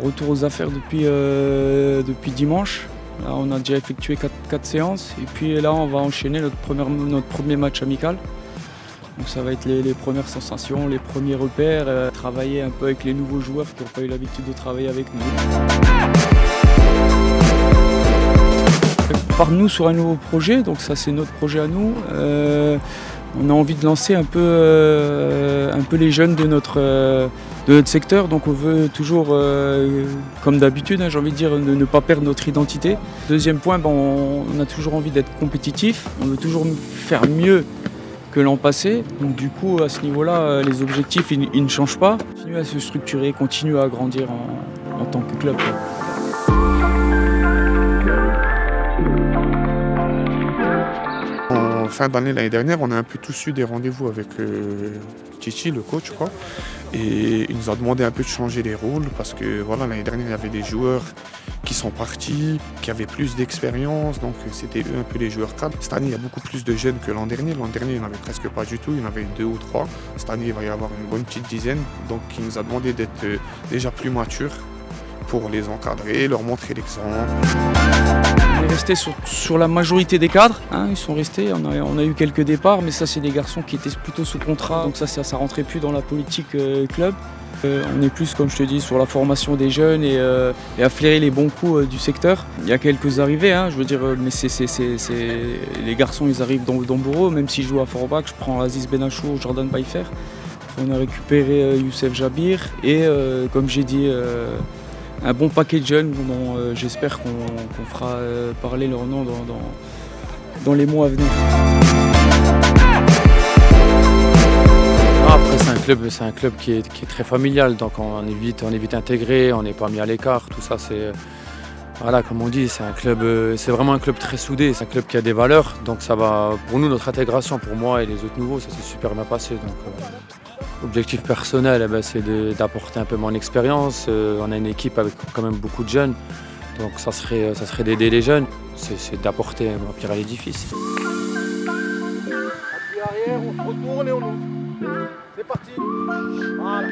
retour aux affaires depuis dimanche. Là, on a déjà effectué 4 séances et puis là on va enchaîner notre premier match amical. Donc ça va être les premières sensations, les premiers repères, travailler un peu avec les nouveaux joueurs qui n'ont pas eu l'habitude de travailler avec nous. On part nous sur un nouveau projet, donc ça c'est notre projet à nous. On a envie de lancer un peu les jeunes de notre secteur, donc on veut toujours, comme d'habitude, j'ai envie de dire, ne pas perdre notre identité. Deuxième point, on a toujours envie d'être compétitif, on veut toujours faire mieux que l'an passé. Donc du coup, à ce niveau-là, les objectifs ils ne changent pas. Continuer à se structurer, continuer à grandir en tant que club. En fin d'année l'année dernière, on a un peu tous eu des rendez-vous avec Chichi, le coach, quoi. Et il nous a demandé un peu de changer les rôles parce que voilà, l'année dernière, il y avait des joueurs qui sont partis, qui avaient plus d'expérience, donc c'était eux un peu les joueurs cadres. Cette année, il y a beaucoup plus de jeunes que l'an dernier. L'an dernier, il n'y en avait presque pas du tout, il y en avait 2 ou 3. Cette année, il va y avoir une bonne petite dizaine. Donc il nous a demandé d'être déjà plus mature pour les encadrer, leur montrer l'exemple. On est resté sur la majorité des cadres, ils sont restés, on a eu quelques départs, mais ça c'est des garçons qui étaient plutôt sous contrat, donc ça rentrait plus dans la politique club. On est plus, comme je te dis, sur la formation des jeunes et à flairer les bons coups du secteur. Il y a quelques arrivées, je veux dire, mais les garçons ils arrivent dans Bourreau, même s'ils jouent à Forbach, je prends Aziz Benachour, Jordan Pfeiffer. On a récupéré Youssef Jabir et comme j'ai dit, un bon paquet de jeunes dont j'espère qu'on fera parler leur nom dans les mois à venir. Après c'est un club qui est très familial, donc on est vite intégré, on n'est pas mis à l'écart, tout ça c'est. Voilà, comme on dit, c'est vraiment un club très soudé, c'est un club qui a des valeurs, donc ça va, pour nous, notre intégration, pour moi et les autres nouveaux, ça s'est super bien passé. Donc, objectif personnel, c'est d'apporter un peu mon expérience. On a une équipe avec quand même beaucoup de jeunes, donc ça serait d'aider les jeunes, c'est d'apporter un pierre à l'édifice. Appui arrière, on se retourne et on ouvre. C'est parti. Voilà.